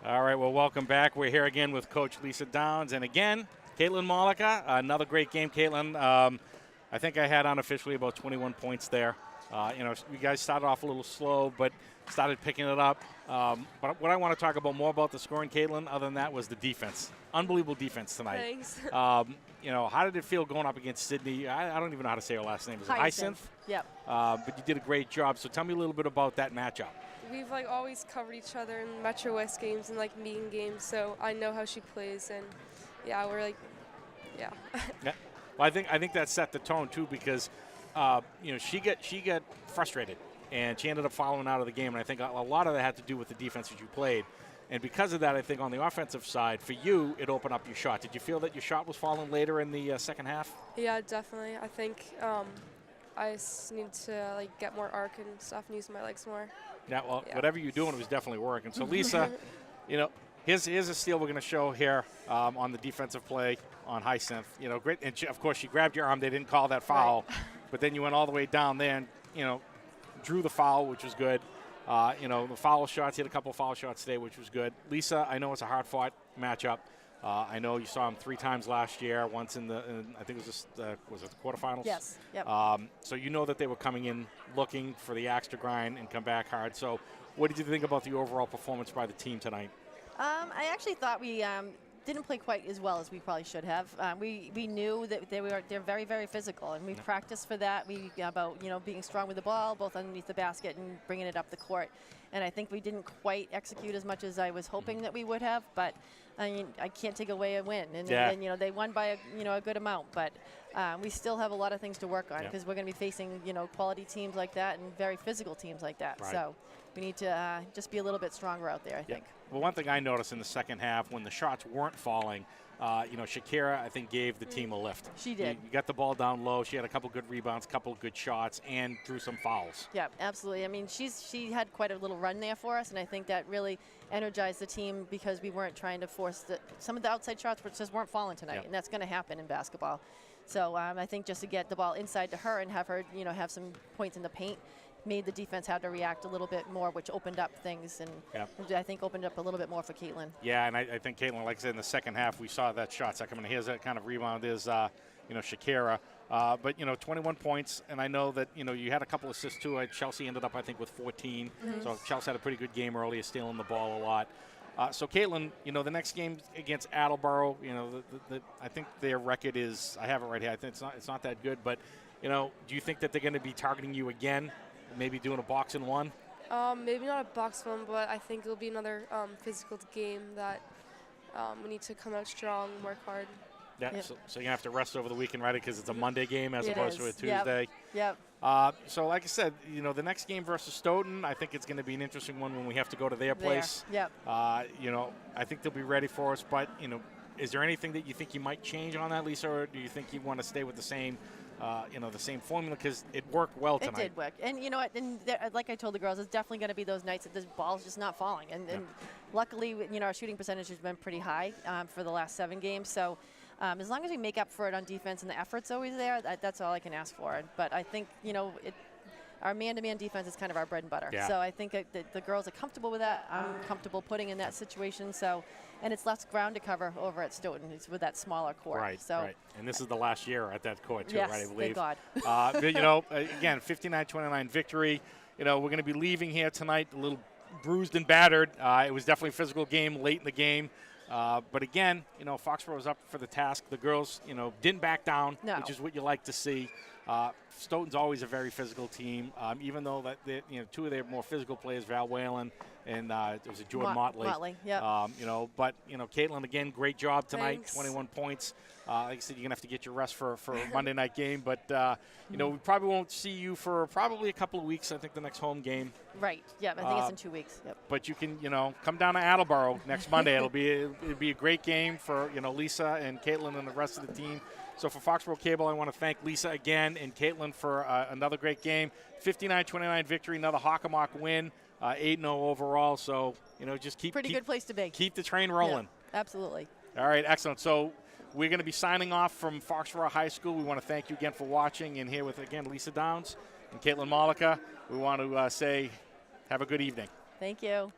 All right, well, welcome back. We're here again with Coach Lisa Downs. And again, Caitlin Malika, another great game. Caitlin, I think I had unofficially about 21 points there. You guys started off a little slow, but started picking it up. But what I want to talk about more about the scoring, Caitlin, other than that, was the defense. Unbelievable defense tonight. Thanks. How did it feel going up against Sydney? I don't even know how to say her last name. Is it Hyacinth? Yep. But you did a great job. So tell me a little bit about that matchup. We've always covered each other in Metro West games and meeting games, so I know how she plays, and we're yeah. Yeah. Well, I think that set the tone too, because she got frustrated and she ended up fouling out of the game, and I think a lot of that had to do with the defense that you played. And because of that, I think on the offensive side, for you, it opened up your shot. Did you feel that your shot was falling later in the second half? Yeah, definitely. I think I just need to get more arc and stuff and use my legs more. Yeah, well, whatever you're doing was definitely working. So, Lisa, here's a steal we're going to show here on the defensive play on Hyacinth. Great. And of course, she grabbed your arm. They didn't call that foul. Right. But then you went all the way down there and, drew the foul, which was good. The foul shots, you had a couple of foul shots today, which was good. Lisa, I know it's a hard-fought matchup. I know you saw them 3 times last year, once in I think it was it the quarterfinals? Yes. Yep. So you know that they were coming in looking for the axe to grind and come back hard. So what did you think about the overall performance by the team tonight? I actually thought we didn't play quite as well as we probably should have. We knew that they're very, very physical, and we practiced for that. About being strong with the ball, both underneath the basket and bringing it up the court. And I think we didn't quite execute as much as I was hoping that we would have. But I can't take away a win, and they won by a good amount. But we still have a lot of things to work on, because we're going to be facing quality teams like that and very physical teams like that. Right. So we need to just be a little bit stronger out there, I think. Well, one thing I noticed in the second half, when the shots weren't falling, Shakira, I think, gave the team a lift. She did. You got the ball down low. She had a couple good rebounds, a couple of good shots, and drew some fouls. Yeah, absolutely. I mean, she had quite a little run there for us, and I think that really energized the team, because we weren't trying to force some of the outside shots, which just weren't falling tonight, and that's going to happen in basketball. So I think just to get the ball inside to her and have her, have some points in the paint, made the defense have to react a little bit more, which opened up things, and I think opened up a little bit more for Caitlin. Yeah, and I think Caitlin, like I said, in the second half, we saw that shot coming. Here's that kind of rebound is, Shakira. But 21 points, and I know that, you had a couple assists too. Chelsea ended up, I think, with 14. So Chelsea had a pretty good game earlier, stealing the ball a lot. So Caitlin, the next game against Attleboro, I think their record is, I have it right here. I think it's not that good, but do you think that they're going to be targeting you again? Maybe doing a box and one? Maybe not a box one, but I think it'll be another physical game that we need to come out strong, work hard. Yeah, so you're going to have to rest over the weekend, right? Because it's a Monday game as opposed to a Tuesday. Yep. So like I said, the next game versus Stoughton, I think it's going to be an interesting one when we have to go to their place. Yep. I think they'll be ready for us, but, is there anything that you think you might change on that, Lisa, or do you think you want to stay with the same the same formula, because it worked well tonight? It did work. And like I told the girls, it's definitely going to be those nights that this ball's just not falling. And luckily, our shooting percentage has been pretty high for the last 7 games. So as long as we make up for it on defense and the effort's always there, that's all I can ask for. But I think, our man-to-man defense is kind of our bread and butter. Yeah. So I think that the girls are comfortable with that. I'm comfortable putting in that situation. So, and it's less ground to cover over at Stoughton. It's with that smaller court. Right, so. Right. And this is the last year at that court, too, yes, right, I believe. Thank God. Again, 59-29 victory. We're going to be leaving here tonight a little bruised and battered. It was definitely a physical game late in the game. But again, Foxborough was up for the task. The girls, didn't back down, which is what you like to see. Stoughton's always a very physical team, even though that 2 of their more physical players, Val Whalen and there was a Jordan Motley. Yep. But Caitlin, again, great job tonight. Thanks. 21 points. Like I said, you're gonna have to get your rest for a Monday night game. But we probably won't see you for probably a couple of weeks. I think the next home game. Right. Yeah. I think it's in 2 weeks. Yep. But you can come down to Attleboro next Monday. It'll be a great game for Lisa and Caitlin and the rest of the team. So for Foxborough Cable, I want to thank Lisa again and Caitlin for another great game. 59-29 victory, another Hockomock win, 8-0 overall. So, just keep good place to be. Keep the train rolling. Yeah, absolutely. All right, excellent. So we're going to be signing off from Foxborough High School. We want to thank you again for watching. And here with, again, Lisa Downs and Caitlin Malika, we want to say have a good evening. Thank you.